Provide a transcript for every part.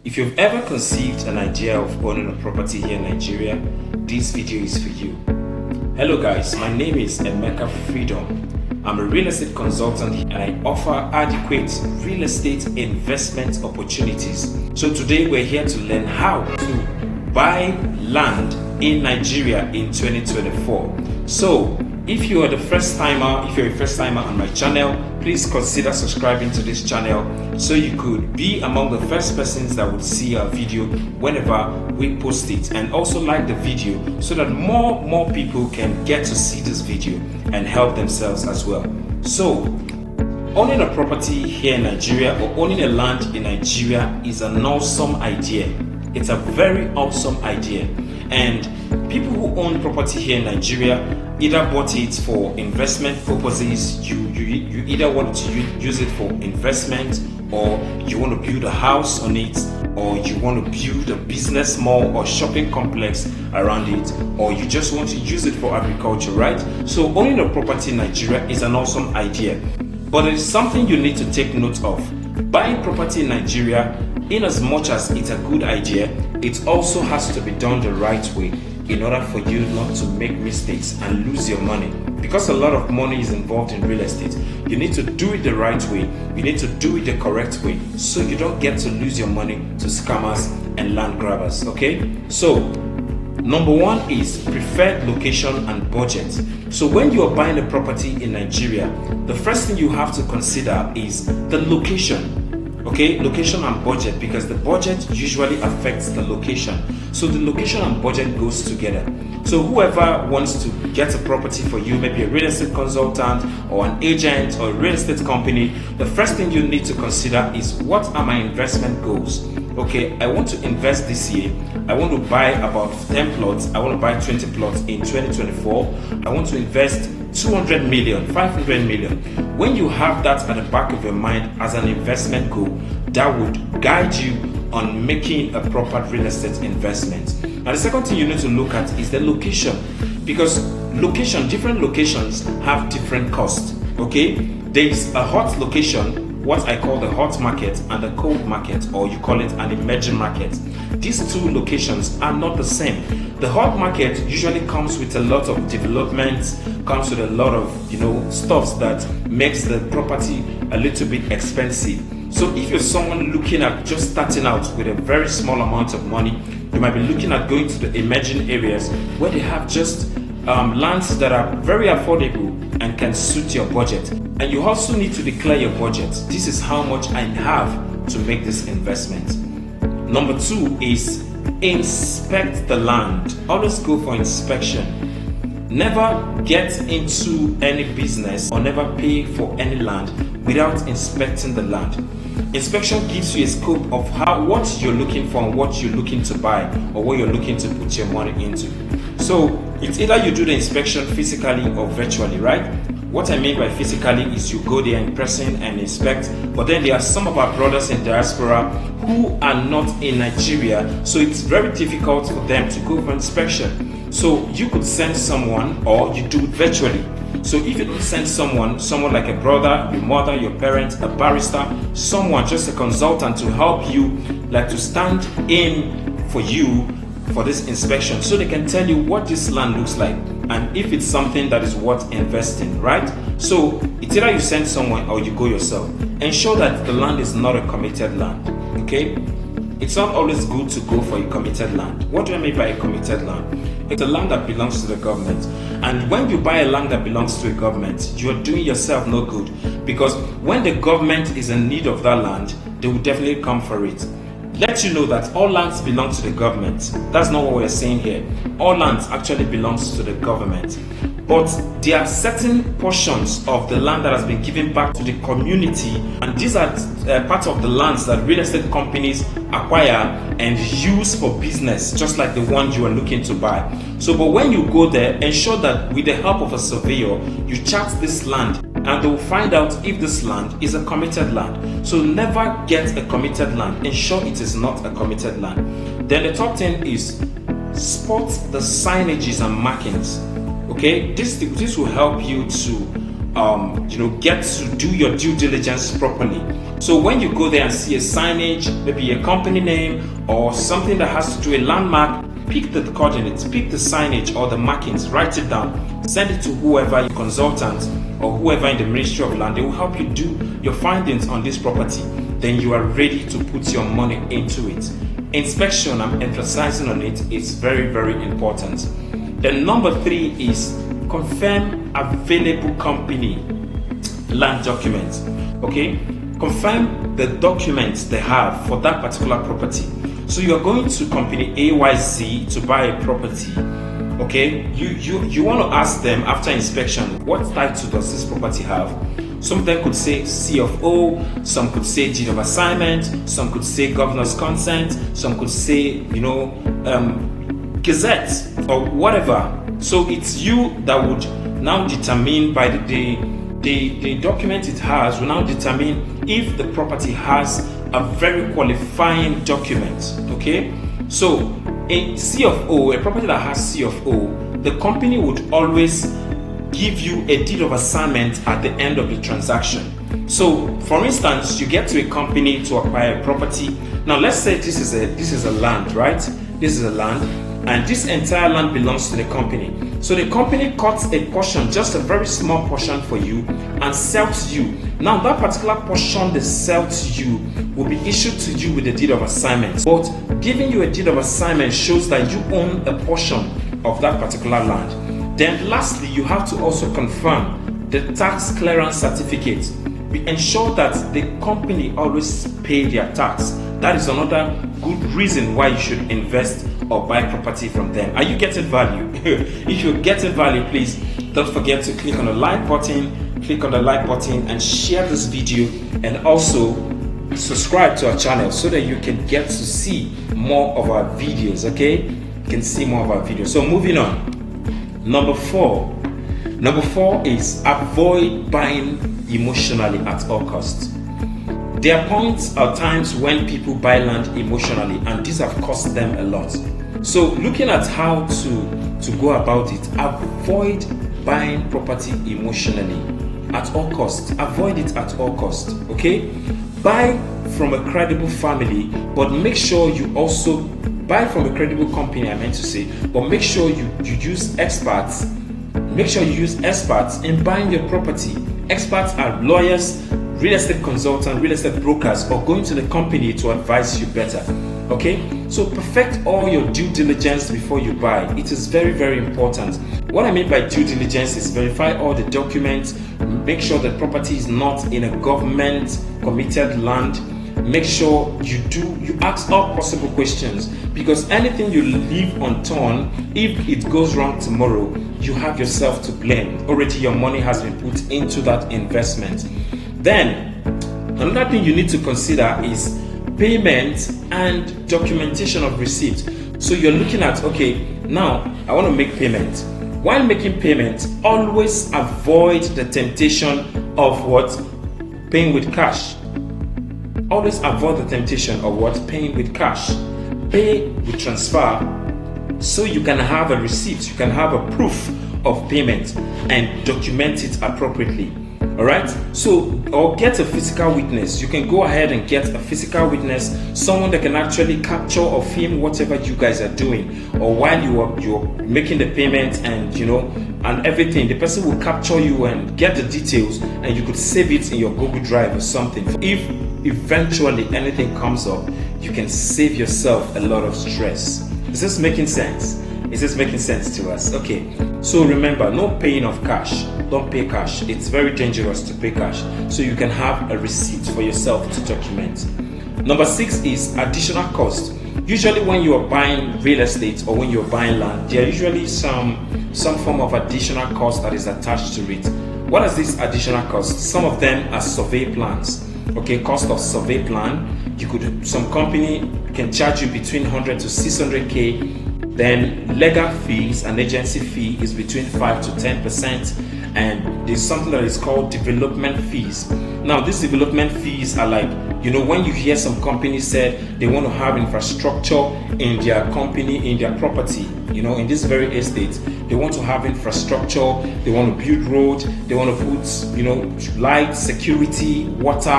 If you've ever conceived an idea of owning a property here in Nigeria, this video is for you. Hello guys, my name is Emeka Freedom. I'm a real estate consultant and I offer adequate real estate investment opportunities. So today we're here to learn how to buy land in Nigeria in 2024. So if you're a first timer on my channel, please consider subscribing to this channel so you could be among the first persons that would see our video whenever we post it, and also like the video so that more people can get to see this video and help themselves as well. So owning a property here in Nigeria or owning a land in Nigeria is an awesome idea. It's a very awesome idea, and people who own property here in Nigeria either bought it for investment purposes. You either want to use it for investment, or you want to build a house on it, or you want to build a business mall or shopping complex around it, or you just want to use it for agriculture, right? So owning a property in Nigeria is an awesome idea, but there is something you need to take note of. Buying property in Nigeria, in as much as it's a good idea, it also has to be done the right way in order for you not to make mistakes and lose your money. Because a lot of money is involved in real estate, you need to do it the right way, you need to do it the correct way, so you don't get to lose your money to scammers and land grabbers, okay? So number one is preferred location and budget. So when you are buying a property in Nigeria, the first thing you have to consider is the location. Okay, location and budget, because the budget usually affects the location. So the location and budget goes together. So whoever wants to get a property for you, maybe a real estate consultant or an agent or a real estate company, the first thing you need to consider is, what are my investment goals? Okay, I want to invest this year. I want to buy about 10 plots. I want to buy 20 plots in 2024. I want to invest 200 million, 500 million. When you have that at the back of your mind as an investment goal, that would guide you on making a proper real estate investment. Now the second thing you need to look at is the location, because different locations have different costs. Okay, there is a hot location, what I call the hot market, and a cold market, or you call it an emerging market. These two locations are not the same. The hot market usually comes with a lot of development, comes with a lot of stuff that makes the property a little bit expensive. So if you're someone looking at just starting out with a very small amount of money, you might be looking at going to the emerging areas where they have just lands that are very affordable and can suit your budget. And you also need to declare your budget. This is how much I have to make this investment. Number two is inspect the land. Always go for inspection. Never get into any business or never pay for any land without inspecting the land. Inspection gives you a scope of what you're looking for and what you're looking to buy, or what you're looking to put your money into. So it's either you do the inspection physically or virtually, right? What I mean by physically is you go there in person and inspect, but then there are some of our brothers in diaspora who are not in Nigeria, so it's very difficult for them to go for inspection. So you could send someone, or you do it virtually. So if you don't send someone like a brother, your mother, your parent, a barrister, someone, just a consultant to help you, like to stand in for you for this inspection, so they can tell you what this land looks like and if it's something that is worth investing, right? So it's either you send someone or you go yourself. Ensure that the land is not a committed land, okay? It's not always good to go for a committed land. What do I mean by a committed land? It's a land that belongs to the government. And when you buy a land that belongs to a government, you're doing yourself no good, because when the government is in need of that land, they will definitely come for it. Let you know that all lands belong to the government. That's not what we're saying here. All lands actually belongs to the government. But there are certain portions of the land that has been given back to the community, and these are part of the lands that real estate companies acquire and use for business, just like the one you are looking to buy. So, but when you go there, ensure that with the help of a surveyor, you chart this land, and they will find out if this land is a committed land. So never get a committed land. Ensure it is not a committed land. Then the top 10 is spot the signages and markings. Okay, this will help you to get to do your due diligence properly. So when you go there and see a signage, maybe a company name or something that has to do a landmark, pick the coordinates, pick the signage or the markings, write it down, send it to whoever your consultant or whoever in the Ministry of Land. They will help you do your findings on this property. Then you are ready to put your money into it. Inspection, I'm emphasizing on it, is very, very important. Then number 3 is confirm available company land documents. Okay, confirm the documents they have for that particular property. So you're going to company AYZ to buy a property. Okay, you want to ask them after inspection, what title does this property have? Some of them could say C of O, some could say deed of assignment, some could say governor's consent, some could say gazette or whatever. So it's you that would now determine by the document it has will now determine if the property has a very qualifying document. Okay, so in C of O, a property that has C of O, the company would always give you a deed of assignment at the end of the transaction. So for instance, you get to a company to acquire a property. Now let's say this is a land, right? This is a land, and this entire land belongs to the company. So the company cuts a portion, just a very small portion for you, and sells to you. Now that particular portion they sell to you will be issued to you with a deed of assignment. But giving you a deed of assignment shows that you own a portion of that particular land. Then lastly, you have to also confirm the tax clearance certificate. We ensure that the company always pay their tax. That is another good reason why you should invest or buy property from them. Are you getting value? If you're getting value, please don't forget to click on the like button, and share this video, and also subscribe to our channel so that you can get to see more of our videos. Okay, you can see more of our videos. So moving on. Number four is avoid buying emotionally at all costs. There are points or times when people buy land emotionally, and these have cost them a lot. So looking at how to go about it, avoid buying property emotionally at all costs. Avoid it at all costs. Okay, buy from a credible family, but make sure you also buy from a credible company, I meant to say, but make sure you use experts. Make sure you use experts in buying your property. Experts are lawyers, real estate consultants, real estate brokers, or going to the company to advise you better. Okay, so perfect all your due diligence before you buy. It is very, very important. What I mean by due diligence is verify all the documents, make sure the property is not in a government committed land. Make sure you ask all possible questions, because anything you leave unturned, if it goes wrong tomorrow, you have yourself to blame. Already your money has been put into that investment. Then another thing you need to consider is payment and documentation of receipt. So you're looking at, okay, now I want to make payment. While making payment, always avoid the temptation of what? Paying with cash. Always avoid the temptation of what? Paying with cash. Pay with transfer, so you can have a receipt, you can have a proof of payment and document it appropriately. Alright, so or get a physical witness. You can go ahead and get a physical witness, someone that can actually capture or film whatever you guys are doing, or while you're making the payment and and everything. The person will capture you and get the details, and you could save it in your Google Drive or something. If eventually anything comes up, you can save yourself a lot of stress. Is this making sense? Is this making sense to us? Okay, so remember, no paying of cash. Don't pay cash. It's very dangerous to pay cash. So you can have a receipt for yourself to document. Number 6 is additional cost. Usually when you are buying real estate or when you're buying land, there are usually some form of additional cost that is attached to it. What is this additional cost? Some of them are survey plans. Okay, cost of survey plan. Some company can charge you between 100 to 600k. Then legal fees and agency fee is between 5 to 10%, and there's something that is called development fees. Now these development fees are like You know, when you hear some companies said they want to have infrastructure in their company, in their property, you know, in this very estate, they want to have infrastructure, they want to build roads, they want to put, you know, light, security, water,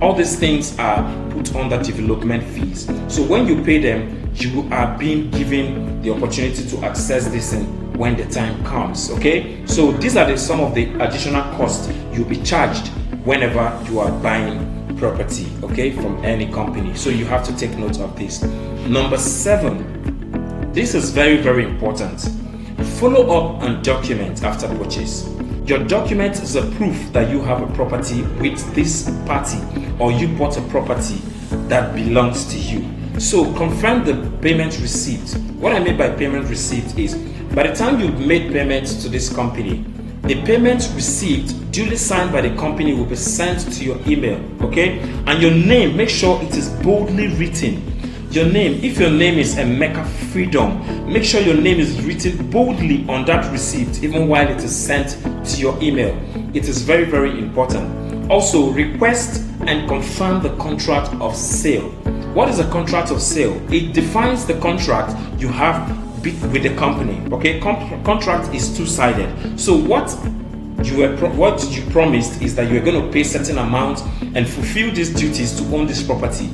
all these things are put under development fees. So when you pay them, you are being given the opportunity to access this when the time comes. Okay, so these are some of the additional costs you'll be charged whenever you are buying property, okay, from any company. So you have to take note of this. Number 7, this is very, very important. Follow up and document after purchase. Your document is a proof that you have a property with this party, or you bought a property that belongs to you. So confirm the payment receipt. What I mean by payment receipt is, by the time you've made payments to this company, the payment received duly signed by the company will be sent to your email, okay? And your name, make sure it is boldly written. Your name, if your name is Emeka Freedom, make sure your name is written boldly on that receipt, even while it is sent to your email. It is very, very important. Also, request and confirm the contract of sale. What is a contract of sale? It defines the contract you have with the company. Okay, contract is two-sided. So what you promised is that you are going to pay certain amount and fulfill these duties to own this property.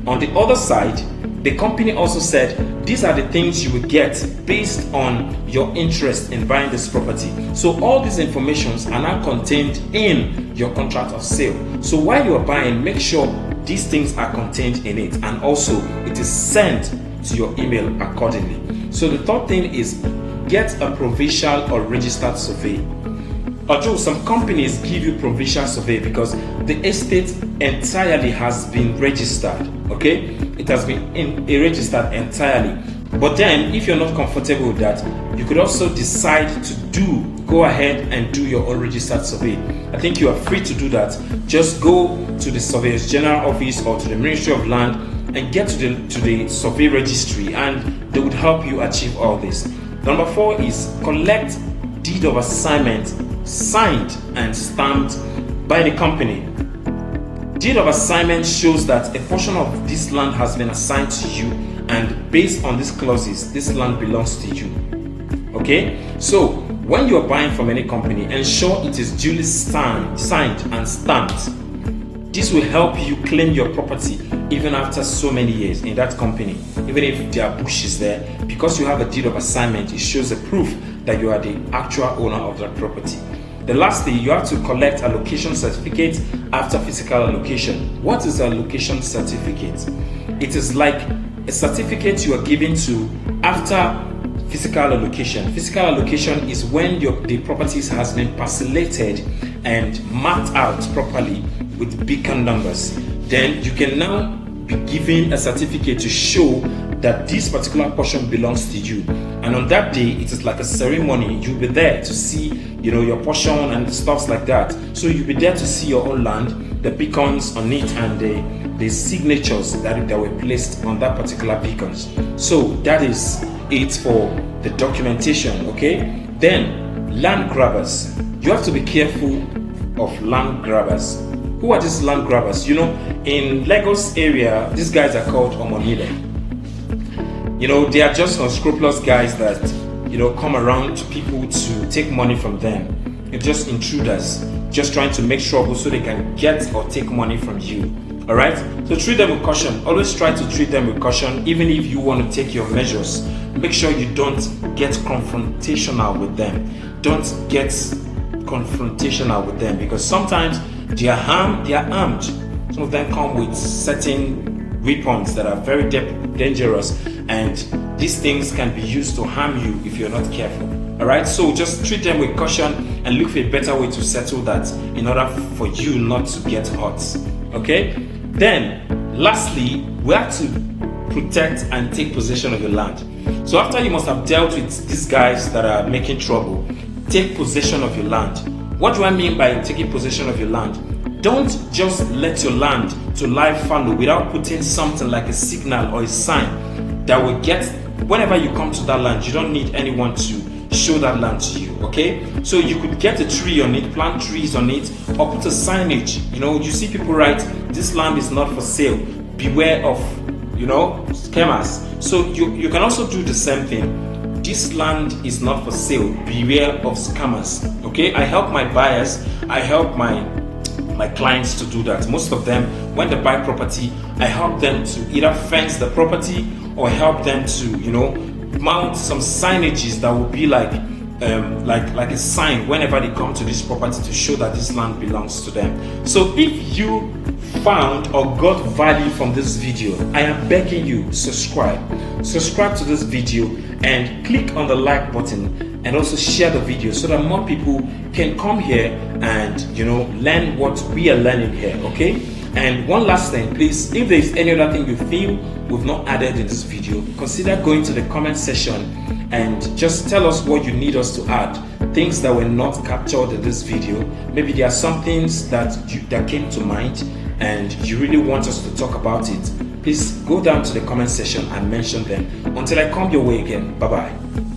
On the other side, the company also said these are the things you will get based on your interest in buying this property. So all these informations are now contained in your contract of sale. So while you are buying, make sure these things are contained in it, and also it is sent to your email accordingly. So the third thing is get a provincial or registered survey. Although some companies give you provincial survey because the estate entirely has been registered, okay? It has been registered entirely. But then if you're not comfortable with that, you could also decide to go ahead and do your own registered survey. I think you are free to do that. Just go to the Surveyor's General Office or to the Ministry of Land and get to the survey registry, and they would help you achieve all this. Number 4 is collect deed of assignment signed and stamped by the company. Deed of assignment shows that a portion of this land has been assigned to you, and based on these clauses, this land belongs to you. Okay, so when you are buying from any company, ensure it is duly signed and stamped. This will help you claim your property even after so many years in that company, even if there are bushes there. Because you have a deed of assignment, it shows a proof that you are the actual owner of that property. The last thing, you have to collect a location certificate after physical allocation. What is a location certificate? It is like a certificate you are given to after physical allocation. Physical allocation is when the properties has been parcellated and marked out properly with beacon numbers. Then you can now be given a certificate to show that this particular portion belongs to you. And on that day, it is like a ceremony. You'll be there to see, your portion and stuff like that. So you'll be there to see your own land, the beacons on it, and the signatures that were placed on that particular beacons. So that is it for the documentation, okay? Then land grabbers. You have to be careful of land grabbers. Who are these land grabbers? In Lagos area, these guys are called Omonile. They are just unscrupulous guys that, come around to people to take money from them. It's just intruders, just trying to make trouble so they can get or take money from you. All right? So treat them with caution. Always try to treat them with caution, even if you want to take your measures. Make sure you don't get confrontational with them. Don't get confrontational with them, because sometimes they are armed. Some of them come with certain weapons that are very dangerous, and these things can be used to harm you if you're not careful. Alright, so just treat them with caution and look for a better way to settle that in order for you not to get hurt. Okay? Then, lastly, we have to protect and take possession of your land. So after you must have dealt with these guys that are making trouble, take possession of your land. What do I mean by taking possession of your land? Don't just let your land to lie fallow without putting something like a signal or a sign that will get, whenever you come to that land, you don't need anyone to show that land to you, okay? So you could get a tree on it, plant trees on it, or put a signage. You see people write this land is not for sale. Beware of, scammers. So you can also do the same thing. This land is not for sale. Beware of scammers. Okay, I help my buyers, I help my clients to do that. Most of them, when they buy property, I help them to either fence the property or help them to mount some signages that will be like a sign whenever they come to this property to show that this land belongs to them. So if you found or got value from this video, I am begging you, subscribe to this video and click on the like button, and also share the video so that more people can come here and learn what we are learning here. Okay, and one last thing, please, if there is any other thing you feel we've not added in this video, consider going to the comment section and just tell us what you need us to add, things that were not captured in this video. Maybe there are some things that came to mind and you really want us to talk about it. Please go down to the comment section and mention them. Until I come your way again, bye bye.